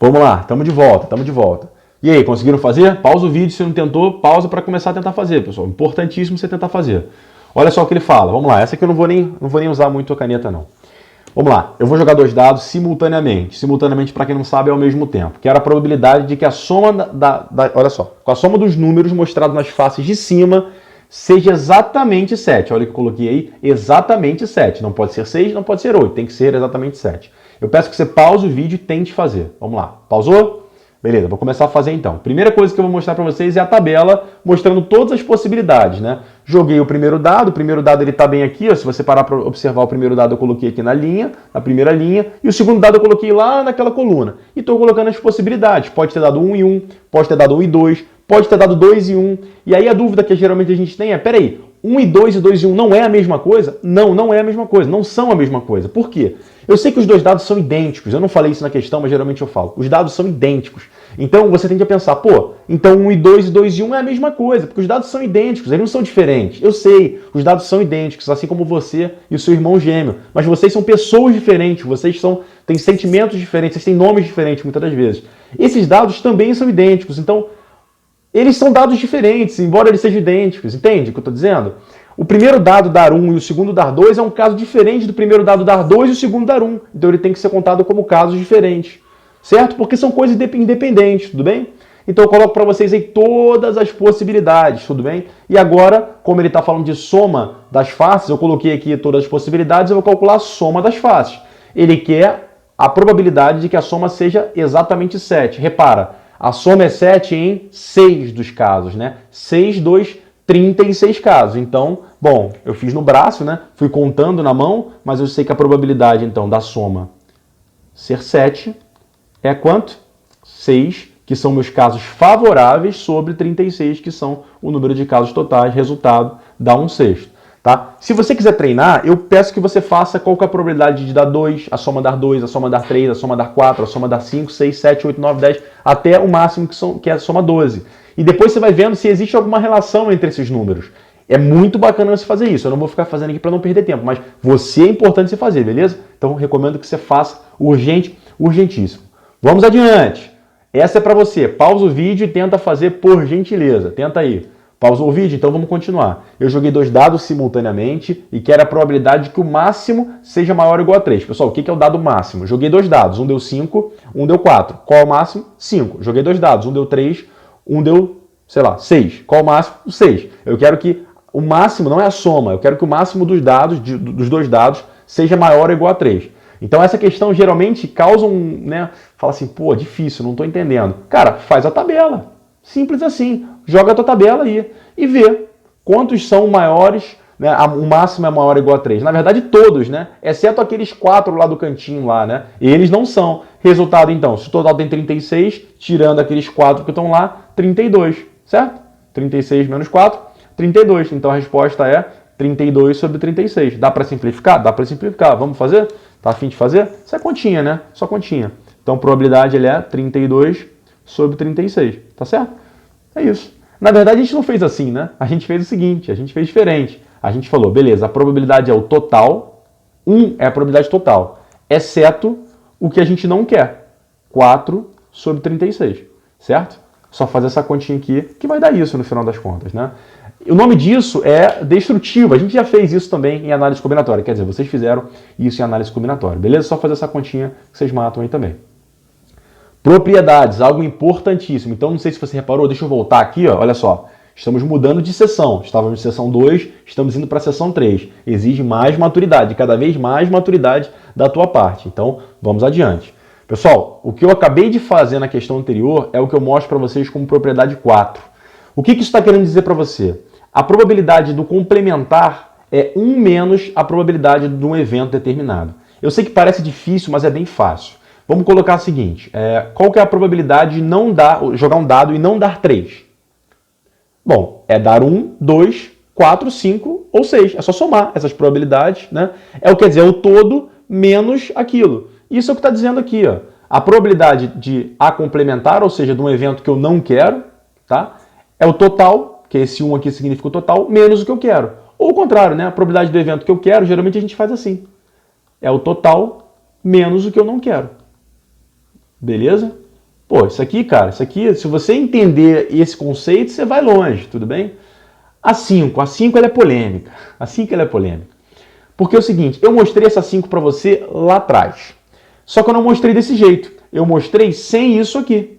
Vamos lá, estamos de volta, estamos de volta. E aí, conseguiram fazer? Pausa o vídeo, se não tentou, pausa para começar a tentar fazer, pessoal. Importantíssimo você tentar fazer. Olha só o que ele fala, vamos lá. Essa aqui eu não vou nem usar muito a caneta, não. Vamos lá, eu vou jogar dois dados simultaneamente. Simultaneamente, para quem não sabe, é ao mesmo tempo. Que era a probabilidade de que a soma olha só, com a soma dos números mostrados nas faces de cima seja exatamente 7. Olha o que eu coloquei aí, exatamente 7. Não pode ser 6, não pode ser 8, tem que ser exatamente 7. Eu peço que você pause o vídeo e tente fazer. Vamos lá, pausou? Beleza, vou começar a fazer então. Primeira coisa que eu vou mostrar para vocês é a tabela mostrando todas as possibilidades, né? Joguei o primeiro dado ele está bem aqui, ó. Se você parar para observar o primeiro dado eu coloquei aqui na linha, na primeira linha, e o segundo dado eu coloquei lá naquela coluna. E estou colocando as possibilidades. Pode ter dado 1 e 1, pode ter dado 1 e 2, pode ter dado 2 e 1. E aí a dúvida que geralmente a gente tem é, peraí, 1 e 2 e 2 e 1 não é a mesma coisa? Não, não é a mesma coisa, não são a mesma coisa. Por quê? Eu sei que os dois dados são idênticos, eu não falei isso na questão, mas geralmente eu falo. Os dados são idênticos. Então você tende a pensar, pô, então 1 e 2 e 2 e 1 é a mesma coisa, porque os dados são idênticos, eles não são diferentes. Eu sei, os dados são idênticos, assim como você e o seu irmão gêmeo. Mas vocês são pessoas diferentes, vocês têm sentimentos diferentes, vocês têm nomes diferentes muitas das vezes. Esses dados também são idênticos, então eles são dados diferentes, embora eles sejam idênticos, entende o que eu estou dizendo? O primeiro dado dar 1 e o segundo dar 2 é um caso diferente do primeiro dado dar 2 e o segundo dar 1. Então ele tem que ser contado como casos diferentes, certo? Porque são coisas independentes, tudo bem? Então eu coloco para vocês aí todas as possibilidades, tudo bem? E agora, como ele está falando de soma das faces, eu coloquei aqui todas as possibilidades, eu vou calcular a soma das faces. Ele quer a probabilidade de que a soma seja exatamente 7. Repara, a soma é 7 em 6 dos casos, né? 6, 2, 36 casos. Então, bom, eu fiz no braço, né? Fui contando na mão, mas eu sei que a probabilidade, então, da soma ser 7 é quanto? 6, que são meus casos favoráveis, sobre 36, que são o número de casos totais. Resultado dá 1/6. Tá? Se você quiser treinar, eu peço que você faça qual que é a probabilidade de dar 2, a soma dar 2, a soma dar 3, a soma dar 4, a soma dar 5, 6, 7, 8, 9, 10, até o máximo que é a soma 12. E depois você vai vendo se existe alguma relação entre esses números. É muito bacana você fazer isso. Eu não vou ficar fazendo aqui para não perder tempo, mas você é importante você fazer, beleza? Então recomendo que você faça urgentíssimo. Vamos adiante. Essa é para você. Pausa o vídeo e tenta fazer por gentileza. Tenta aí. Pausou o vídeo? Então vamos continuar. Eu joguei dois dados simultaneamente e quero a probabilidade de que o máximo seja maior ou igual a 3. Pessoal, o que é o dado máximo? Joguei dois dados, um deu 5, um deu 4. Qual é o máximo? 5. Joguei dois dados, um deu 3, um deu, sei lá, 6. Qual é o máximo? 6. Eu quero que o máximo, não é a soma, eu quero que o máximo dos dados, dos dois dados, seja maior ou igual a 3. Então essa questão geralmente causa fala assim, pô, difícil, não estou entendendo. Cara, faz a tabela. Simples assim. Joga a tua tabela aí e vê quantos são maiores, né? O máximo é maior ou igual a 3. Na verdade, todos, né? Exceto aqueles 4 lá do cantinho lá, né? Eles não são. Resultado, então, se o total tem 36, tirando aqueles 4 que estão lá, 32, certo? 36 menos 4, 32. Então a resposta é 32 sobre 36. Dá para simplificar? Dá para simplificar. Vamos fazer? Tá a fim de fazer? Isso é continha, né? Só continha. Então a probabilidade ele é 32 sobre 36, tá certo? É isso. Na verdade a gente não fez assim, né? A gente fez o seguinte, a gente fez diferente. A gente falou, beleza, a probabilidade é o total, 1 é a probabilidade total, exceto o que a gente não quer, 4 sobre 36, certo? Só fazer essa continha aqui, que vai dar isso no final das contas, né? O nome disso é destrutivo. A gente já fez isso também em análise combinatória. Quer dizer, vocês fizeram isso em análise combinatória. Beleza? Só fazer essa continha que vocês matam aí também. Propriedades, algo importantíssimo. Então, não sei se você reparou, deixa eu voltar aqui, ó. Olha só. Estamos mudando de seção. Estávamos em seção 2, estamos indo para a seção 3. Exige mais maturidade, cada vez mais maturidade da tua parte. Então, vamos adiante. Pessoal, o que eu acabei de fazer na questão anterior é o que eu mostro para vocês como propriedade 4. O que isso está querendo dizer para você? A probabilidade do complementar é 1 menos a probabilidade de um evento determinado. Eu sei que parece difícil, mas é bem fácil. Vamos colocar o seguinte, qual que é a probabilidade de não jogar um dado e não dar 3? Bom, é dar 1, 2, 4, 5 ou 6. É só somar essas probabilidades, né? É o que quer dizer, é o todo menos aquilo. Isso é o que está dizendo aqui, ó. A probabilidade de A complementar, ou seja, de um evento que eu não quero, tá? É o total, que esse 1 aqui significa o total, menos o que eu quero. Ou o contrário, né? A probabilidade do evento que eu quero, geralmente a gente faz assim. É o total menos o que eu não quero. Beleza? Pô, isso aqui, cara, isso aqui, se você entender esse conceito, você vai longe, tudo bem? A 5 ela é polêmica. A 5 ela é polêmica. Porque é o seguinte, eu mostrei essa 5 para você lá atrás. Só que eu não mostrei desse jeito. Eu mostrei sem isso aqui.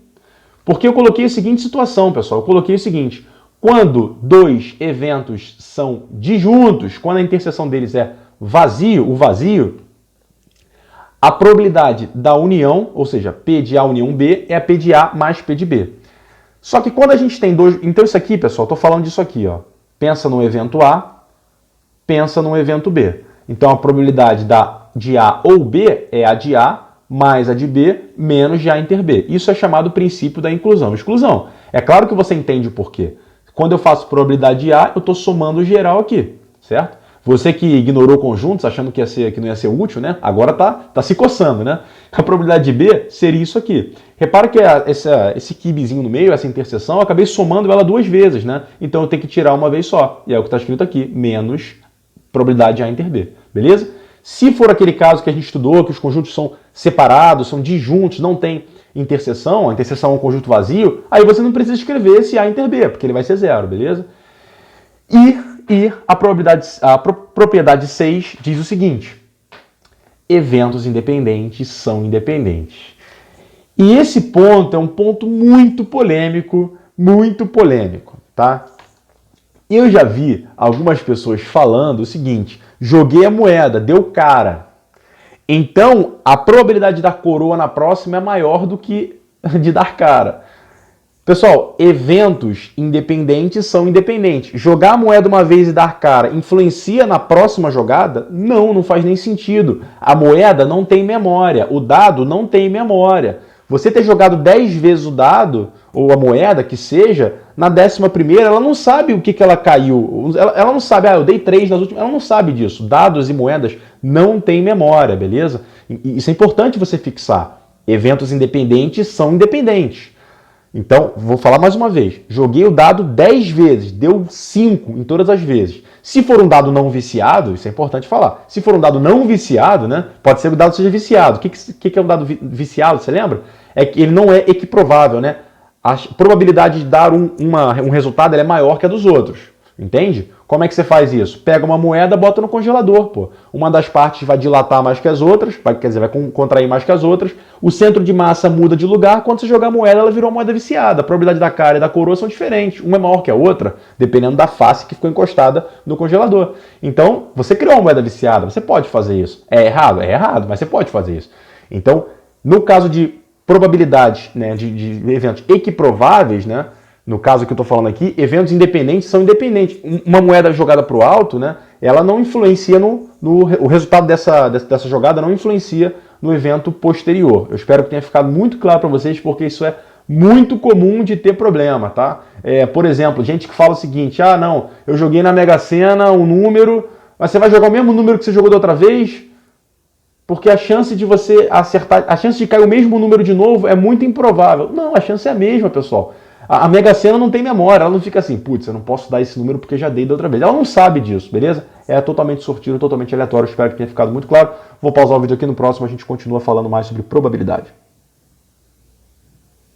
Porque eu coloquei a seguinte situação, pessoal. Eu coloquei o seguinte, quando dois eventos são disjuntos, quando a interseção deles é vazio, o vazio, a probabilidade da união, ou seja, P de A união B, é a P de A mais P de B. Só que quando a gente tem dois... Então isso aqui, pessoal, estou falando disso aqui, ó. Pensa no evento A, pensa no evento B. Então a probabilidade de A ou B é a de A mais a de B menos de A inter B. Isso é chamado princípio da inclusão. Exclusão. É claro que você entende o porquê. Quando eu faço probabilidade de A, eu estou somando o geral aqui, certo? Você que ignorou conjuntos, achando que não ia ser útil, né? Agora tá se coçando, né? A probabilidade de B seria isso aqui. Repara que esse quibezinho no meio, essa interseção, eu acabei somando ela duas vezes, né? Então eu tenho que tirar uma vez só. E é o que está escrito aqui, menos probabilidade de A inter B, beleza? Se for aquele caso que a gente estudou, que os conjuntos são separados, são disjuntos, não tem interseção, a interseção é um conjunto vazio, aí você não precisa escrever esse A inter B, porque ele vai ser zero, beleza? E a propriedade 6 diz o seguinte, eventos independentes são independentes. E esse ponto é um ponto muito polêmico, tá? Eu já vi algumas pessoas falando o seguinte, joguei a moeda, deu cara. Então, a probabilidade de dar coroa na próxima é maior do que de dar cara. Pessoal, eventos independentes são independentes. Jogar a moeda uma vez e dar cara influencia na próxima jogada? Não faz nem sentido. A moeda não tem memória, o dado não tem memória. Você ter jogado 10 vezes o dado, ou a moeda, que seja, na 11ª, ela não sabe o que ela caiu. Ela não sabe, eu dei 3 nas últimas. Ela não sabe disso. Dados e moedas não têm memória, beleza? Isso é importante você fixar. Eventos independentes são independentes. Então, vou falar mais uma vez. Joguei o dado 10 vezes, deu 5 em todas as vezes. Se for um dado não viciado, isso é importante falar. Se for um dado não viciado, né, pode ser que o dado seja viciado. O que é um dado viciado, você lembra? É que ele não é equiprovável, né? A probabilidade de dar um resultado ela é maior que a dos outros. Entende? Como é que você faz isso? Pega uma moeda, bota no congelador, pô. Uma das partes vai dilatar mais que as outras, vai contrair mais que as outras. O centro de massa muda de lugar. Quando você jogar a moeda, ela virou uma moeda viciada. A probabilidade da cara e da coroa são diferentes. Uma é maior que a outra, dependendo da face que ficou encostada no congelador. Então, você criou uma moeda viciada, você pode fazer isso. É errado? É errado, mas você pode fazer isso. Então, no caso de probabilidades, né, de eventos equiprováveis, né, no caso que eu estou falando aqui, eventos independentes são independentes. Uma moeda jogada para o alto, né, ela não influencia o resultado dessa jogada não influencia no evento posterior. Eu espero que tenha ficado muito claro para vocês, porque isso é muito comum de ter problema, tá? Por exemplo, gente que fala o seguinte, não, eu joguei na Mega Sena um número, mas você vai jogar o mesmo número que você jogou da outra vez? Porque a chance de você acertar, a chance de cair o mesmo número de novo é muito improvável. Não, a chance é a mesma, pessoal. A Mega Sena não tem memória, ela não fica assim, putz, eu não posso dar esse número porque já dei da outra vez. Ela não sabe disso, beleza? É totalmente sortido, totalmente aleatório, espero que tenha ficado muito claro. Vou pausar o vídeo aqui, no próximo a gente continua falando mais sobre probabilidade.